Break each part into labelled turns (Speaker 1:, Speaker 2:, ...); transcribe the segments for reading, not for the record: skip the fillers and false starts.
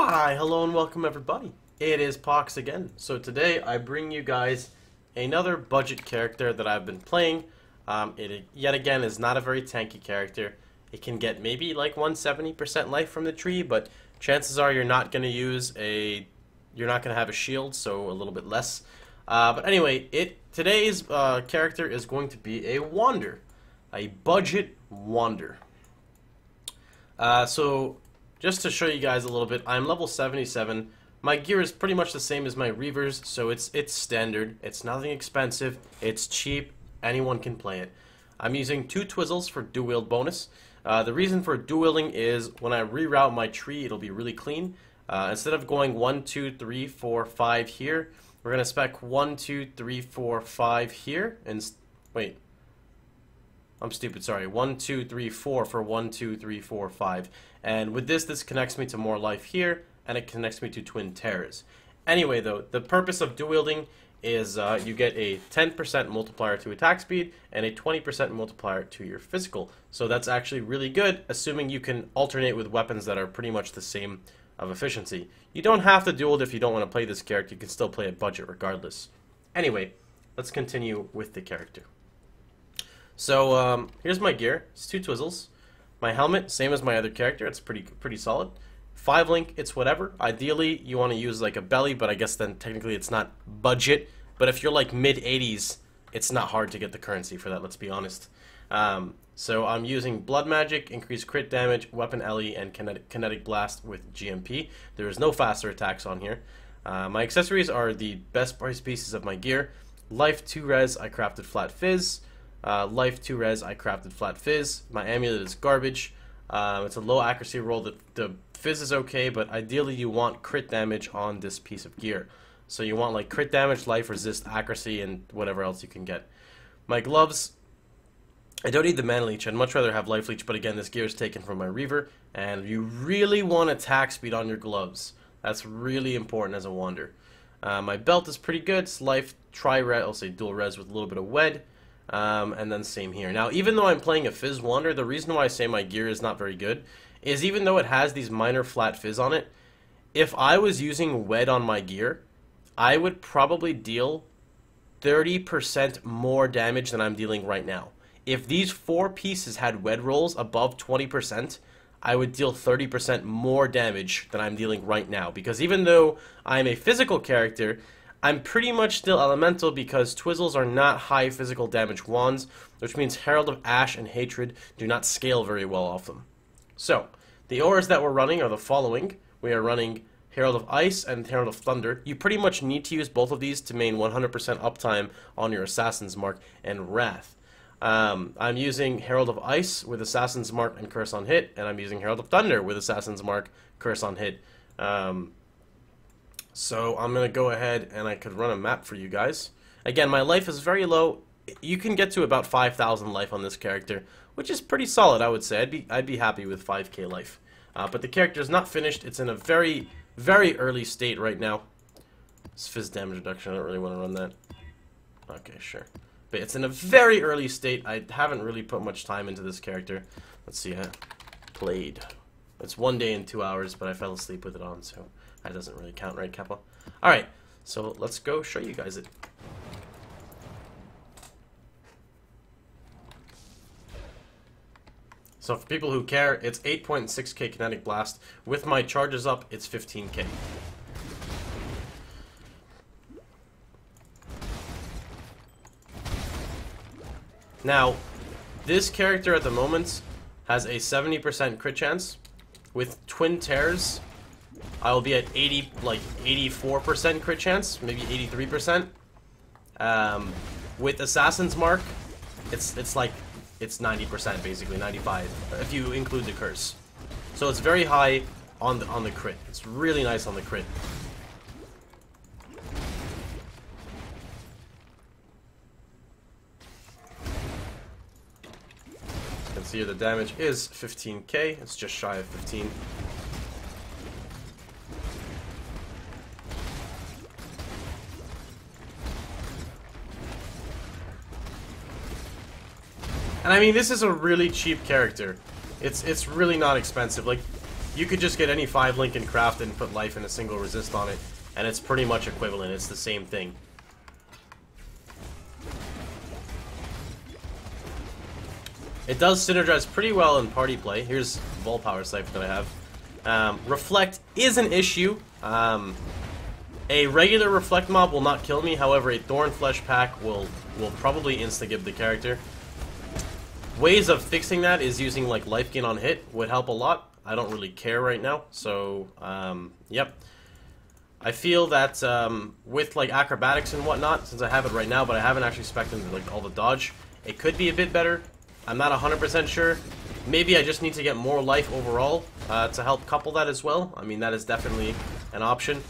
Speaker 1: Hi, hello and welcome everybody. It is Pohx again. So today I bring you guys another budget character that I've been playing. It yet again is not a very tanky character. It can get maybe like 170% life from the tree, but chances are you're not going to have a shield, so a little bit less. But anyway, today's character is going to be a wander, a budget wander. So just to show you guys a little bit, I'm level 77. My gear is pretty much the same as my Reavers, so it's standard. It's nothing expensive. It's cheap. Anyone can play it. I'm using 2 Twizzles for dual wield bonus. The reason for dual wielding is when I reroute my tree, it'll be really clean. Instead of going 1, 2, 3, 4, 5 here, we're gonna spec 1, 2, 3, 4, 5 here. And wait. I'm stupid, sorry. 1, 2, 3, 4 for 1, 2, 3, 4, 5. And with this connects me to more life here, and it connects me to twin terrors. Anyway, though, the purpose of dual wielding is you get a 10% multiplier to attack speed and a 20% multiplier to your physical. So that's actually really good, assuming you can alternate with weapons that are pretty much the same of efficiency. You don't have to dual if you don't want to play this character. You can still play at budget regardless. Anyway, let's continue with the character. So here's my gear. It's 2 Twizzles. My helmet, same as my other character. It's pretty solid. 5 link, it's whatever. Ideally, you want to use like a belly, but I guess then technically it's not budget. But if you're like mid 80s, it's not hard to get the currency for that. Let's be honest. So I'm using blood magic, increased crit damage, weapon LE, and kinetic blast with GMP. There is no faster attacks on here. My accessories are the best price pieces of my gear. Life 2 res, I crafted flat fizz. Life 2 res, I crafted flat fizz. My amulet is garbage. It's a low accuracy roll. The fizz is okay, but ideally you want crit damage on this piece of gear. So you want like crit damage, life, resist, accuracy, and whatever else you can get. My gloves, I don't need the mana leech. I'd much rather have life leech, but again, this gear is taken from my Reaver, and you really want attack speed on your gloves. That's really important as a wander. My belt is pretty good. It's life, tri-res, I'll say dual res with a little bit of wed. And then same here. Now, even though I'm playing a fizz wander, the reason why I say my gear is not very good is even though it has these minor flat fizz on it, if I was using wed on my gear, I would probably deal 30% more damage than I'm dealing right now. If these 4 pieces had wed rolls above 20%, I would deal 30% more damage than I'm dealing right now. Because even though I'm a physical character, I'm pretty much still elemental because Twizzles are not high physical damage wands, which means Herald of Ash and Hatred do not scale very well off them. So, the auras that we're running are the following. We are running Herald of Ice and Herald of Thunder. You pretty much need to use both of these to maintain 100% uptime on your Assassin's Mark and Wrath. I'm using Herald of Ice with Assassin's Mark and Curse on Hit, and I'm using Herald of Thunder with Assassin's Mark, Curse on Hit. So I'm going to go ahead and I could run a map for you guys. Again, my life is very low. You can get to about 5,000 life on this character, which is pretty solid, I would say. I'd be happy with 5k life. But the character is not finished. It's in a very, very early state right now. It's fizz damage reduction. I don't really want to run that. Okay, sure. But it's in a very early state. I haven't really put much time into this character. Let's see. I played. It's 1 day and 2 hours, but I fell asleep with it on, so that doesn't really count, right, Kappa? Alright, so let's go show you guys it. So for people who care, it's 8.6k kinetic blast. With my charges up, it's 15k. Now, this character at the moment has a 70% crit chance. With twin tears, I will be at 84% crit chance, maybe 83%. With Assassin's Mark, it's 90% basically, 95 if you include the curse. So it's very high on the crit. It's really nice on the crit. You can see here the damage is 15k. It's just shy of 15. And I mean, this is a really cheap character. It's really not expensive. Like, you could just get any 5 link and craft and put life and a single resist on it, and it's pretty much equivalent. It's the same thing. It does synergize pretty well in party play. Here's Volpower Siphon that I have. Reflect is an issue. A regular Reflect mob will not kill me, however a Thorn Flesh pack will probably insta-give the character. Ways of fixing that is using like life gain on hit would help a lot. I don't really care right now, so yep. I feel that with like acrobatics and whatnot, since I have it right now, but I haven't actually spec'd into like all the dodge, it could be a bit better. I'm not 100% sure. Maybe I just need to get more life overall to help couple that as well. I mean, that is definitely an option.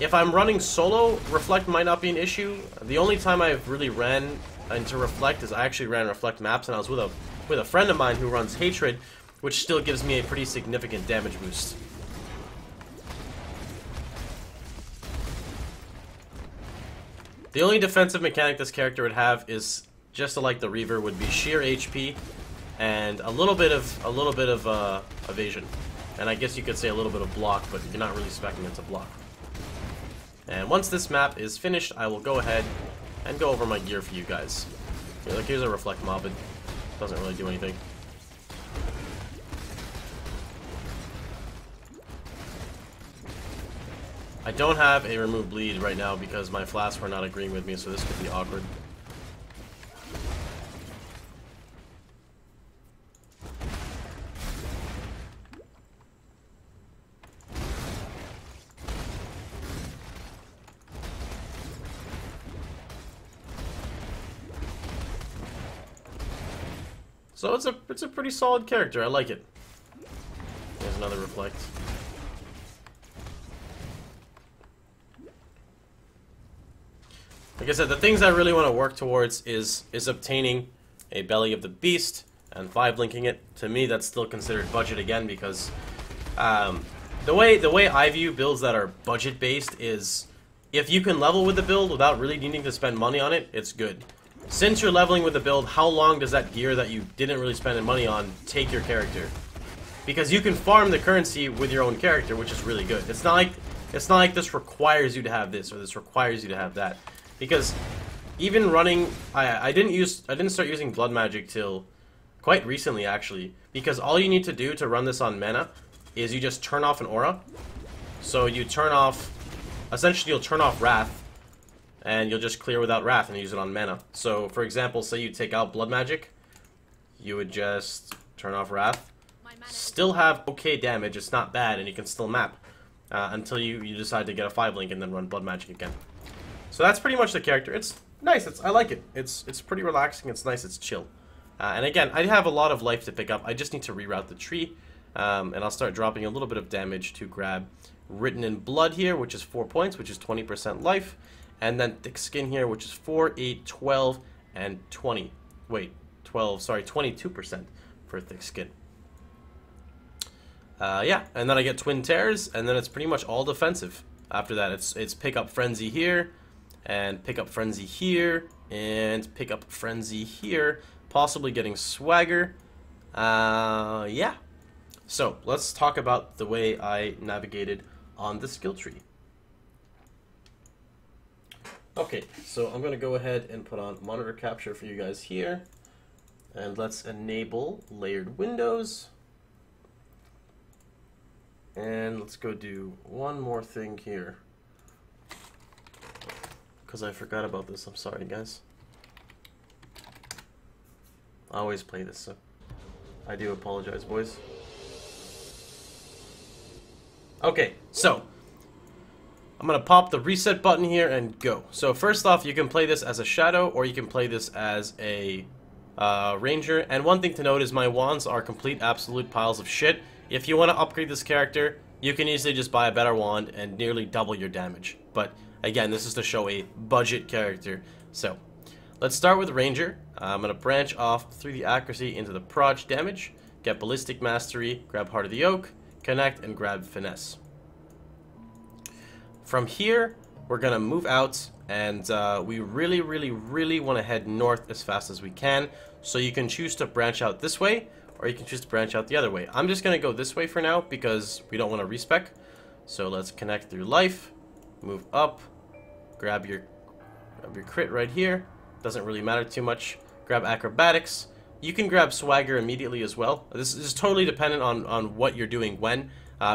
Speaker 1: If I'm running solo, Reflect might not be an issue. The only time I've really ran into Reflect is I actually ran Reflect maps, and I was with a friend of mine who runs Hatred, which still gives me a pretty significant damage boost. The only defensive mechanic this character would have is, just like the Reaver, would be sheer HP and a little bit of evasion, and I guess you could say a little bit of block, but you're not really expecting it to block. And once this map is finished, I will go ahead and go over my gear for you guys. Okay, like here's a Reflect mob. It doesn't really do anything. I don't have a remove bleed right now because my flasks were not agreeing with me, so this could be awkward. So it's a pretty solid character. I like it. There's another Reflect. Like I said, the things I really want to work towards is obtaining a Belly of the Beast and 5 linking it. To me, that's still considered budget again, because the way I view builds that are budget based is if you can level with the build without really needing to spend money on it, it's good. Since you're leveling with the build, how long does that gear that you didn't really spend any money on take your character? Because you can farm the currency with your own character, which is really good. It's not like this requires you to have this or this requires you to have that. Because even running, I didn't start using blood magic till quite recently actually. Because all you need to do to run this on mana is you just turn off an aura. So you turn off, essentially you'll turn off Wrath, and you'll just clear without Wrath and use it on mana. So for example, say you take out blood magic, you would just turn off Wrath, still have okay damage, it's not bad, and you can still map until you decide to get a 5 link and then run blood magic again. So that's pretty much the character. It's nice. I like it. It's pretty relaxing. It's nice. It's chill. And again, I have a lot of life to pick up. I just need to reroute the tree, and I'll start dropping a little bit of damage to grab Written in Blood here, which is 4 points, which is 20% life, and then Thick Skin here, which is 4, 8, 12, and 20. Wait, 12. Sorry, 22% for Thick Skin. Yeah, and then I get Twin Tears, and then it's pretty much all defensive. After that, it's pick up Frenzy here, and pick up Frenzy here, and pick up Frenzy here, possibly getting Swagger. Yeah. So, let's talk about the way I navigated on the skill tree. Okay, so I'm going to go ahead and put on monitor capture for you guys here, and let's enable layered windows. And let's go do one more thing here, because I forgot about this. I'm sorry, guys. I always play this, so I do apologize, boys. Okay, so I'm going to pop the reset button here and go. So first off, you can play this as a Shadow, or you can play this as a Ranger. And one thing to note is my wands are complete absolute piles of shit. If you want to upgrade this character, you can easily just buy a better wand and nearly double your damage. But again, this is to show a budget character. So let's start with Ranger. I'm going to branch off through the accuracy into the proj damage, get Ballistic Mastery, grab Heart of the Oak, connect, and grab Finesse. From here, we're going to move out, and we really want to head north as fast as we can. So you can choose to branch out this way, or you can choose to branch out the other way. I'm just going to go this way for now because we don't want to respec. So let's connect through life, move up, grab your crit right here. Doesn't really matter too much. Grab acrobatics. You can grab swagger immediately as well. This is totally dependent on what you're doing when.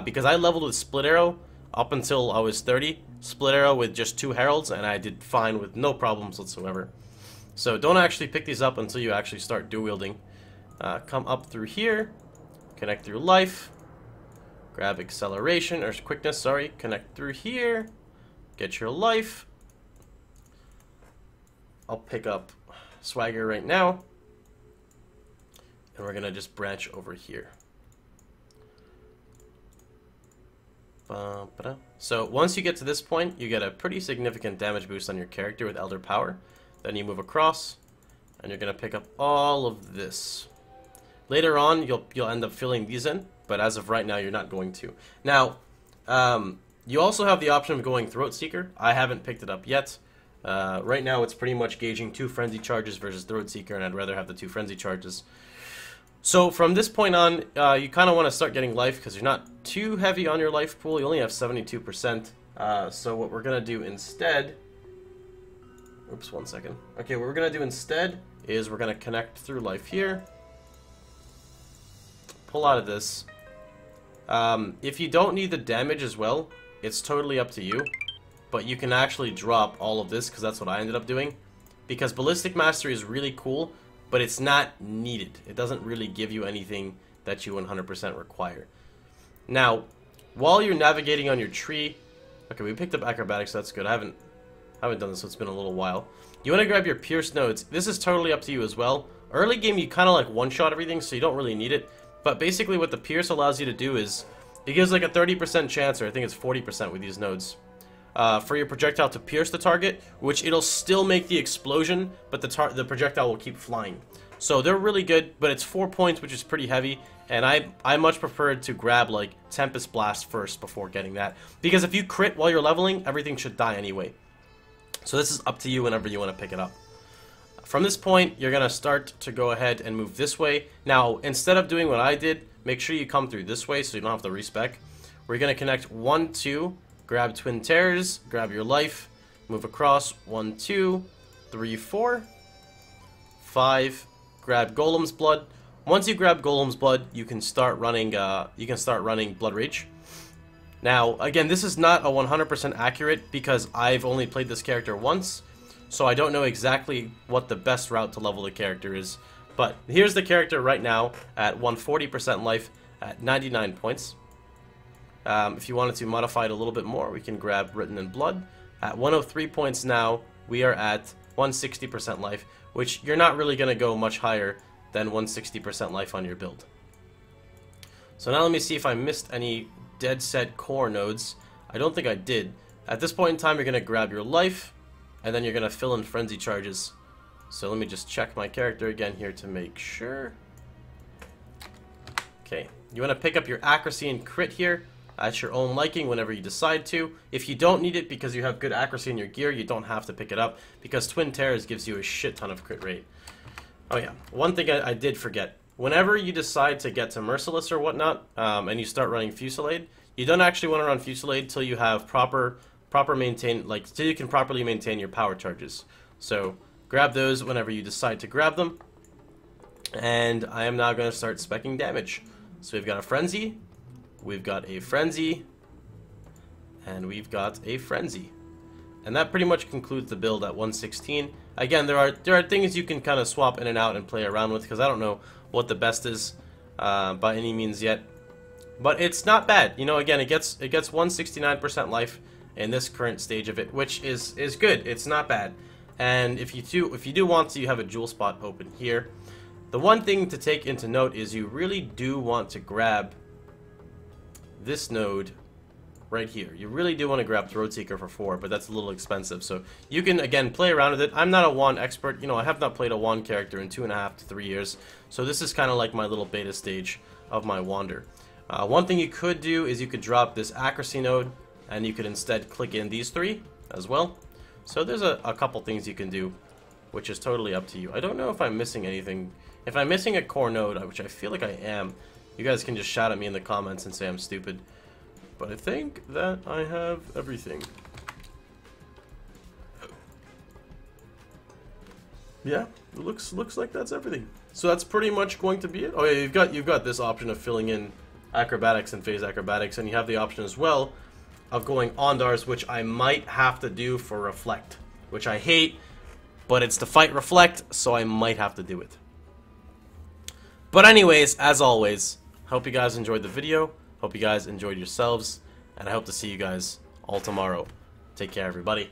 Speaker 1: Because I leveled with split arrow up until I was 30. Split arrow with just 2 heralds, and I did fine with no problems whatsoever. So don't actually pick these up until you actually start dual wielding. Come up through here, connect through life, grab acceleration, or quickness, sorry, connect through here, get your life. I'll pick up swagger right now, and we're gonna just branch over here. So once you get to this point, you get a pretty significant damage boost on your character with Elder Power. Then you move across, and you're gonna pick up all of this. Later on, you'll end up filling these in, but as of right now, you're not going to. Now, you also have the option of going Throat Seeker. I haven't picked it up yet. Right now, it's pretty much gauging 2 Frenzy Charges versus Throat Seeker, and I'd rather have the 2 Frenzy Charges. So from this point on, you kind of want to start getting life because you're not too heavy on your life pool. You only have 72%. So what we're going to do instead... Oops, 1 second. Okay, what we're going to do instead is we're going to connect through life here. Pull out of this. If you don't need the damage as well, it's totally up to you. But you can actually drop all of this because that's what I ended up doing. Because Ballistic Mastery is really cool, but it's not needed. It doesn't really give you anything that you 100% require. Now, while you're navigating on your tree... Okay, we picked up acrobatics, so that's good. I haven't done this, so it's been a little while. You want to grab your pierce nodes. This is totally up to you as well. Early game, you kind of like one-shot everything, so you don't really need it. But basically what the pierce allows you to do is... It gives like a 30% chance, or I think it's 40% with these nodes. For your projectile to pierce the target, which it'll still make the explosion, but the projectile will keep flying. So they're really good, but it's 4 points, which is pretty heavy, and I much preferred to grab like Tempest Blast first before getting that. Because if you crit while you're leveling, everything should die anyway. So this is up to you whenever you want to pick it up. From this point, you're going to start to go ahead and move this way. Now, instead of doing what I did, make sure you come through this way so you don't have to respec. We're going to connect 1, 2, grab Twin Terrors, grab your life, move across, 1, 2, 3, 4, 5, grab Golem's Blood. Once you grab Golem's Blood, you can start running Blood Rage. Now, again, this is not a 100% accurate because I've only played this character once, so I don't know exactly what the best route to level the character is. But here's the character right now at 140% life at 99 points. If you wanted to modify it a little bit more, we can grab Written in Blood. At 103 points now, we are at 160% life, which you're not really going to go much higher than 160% life on your build. So now let me see if I missed any dead set core nodes. I don't think I did. At this point in time, you're going to grab your life, and then you're going to fill in Frenzy Charges. So let me just check my character again here to make sure. Okay, you want to pick up your accuracy and crit here at your own liking whenever you decide to. If you don't need it because you have good accuracy in your gear, you don't have to pick it up because Twin Terrors gives you a shit ton of crit rate. Oh yeah, one thing I did forget. Whenever you decide to get to Merciless or whatnot, and you start running Fusillade, you don't actually want to run Fusillade till you have till you can properly maintain your power charges. So grab those whenever you decide to grab them. And I am now going to start speccing damage. So we've got a Frenzy, we've got a Frenzy, and we've got a Frenzy. And that pretty much concludes the build at 116. Again, there are things you can kind of swap in and out and play around with because I don't know what the best is by any means yet. But it's not bad. You know, again, it gets 169% life in this current stage of it, which is good. It's not bad. And if you do want to, you have a jewel spot open here. The one thing to take into note is you really do want to grab this node right here. You really do want to grab Throat Seeker for 4, but that's a little expensive. So you can, again, play around with it. I'm not a wand expert. You know, I have not played a wand character in 2.5 to 3 years. So this is kind of like my little beta stage of my wander. One thing you could do is you could drop this accuracy node, and you could instead click in these 3 as well. So there's a couple things you can do, which is totally up to you. I don't know if I'm missing anything If I'm missing a core node, which I feel like I am, you guys can just shout at me in the comments and say I'm stupid. But I think that I have everything. Yeah, it looks like that's everything. So that's pretty much going to be it. Oh yeah, you've got this option of filling in acrobatics and phase acrobatics, and you have the option as well of going Ondars, which I might have to do for reflect, which I hate, but it's to fight reflect, so I might have to do it. But anyways, as always, hope you guys enjoyed the video. Hope you guys enjoyed yourselves, and I hope to see you guys all tomorrow. Take care, everybody.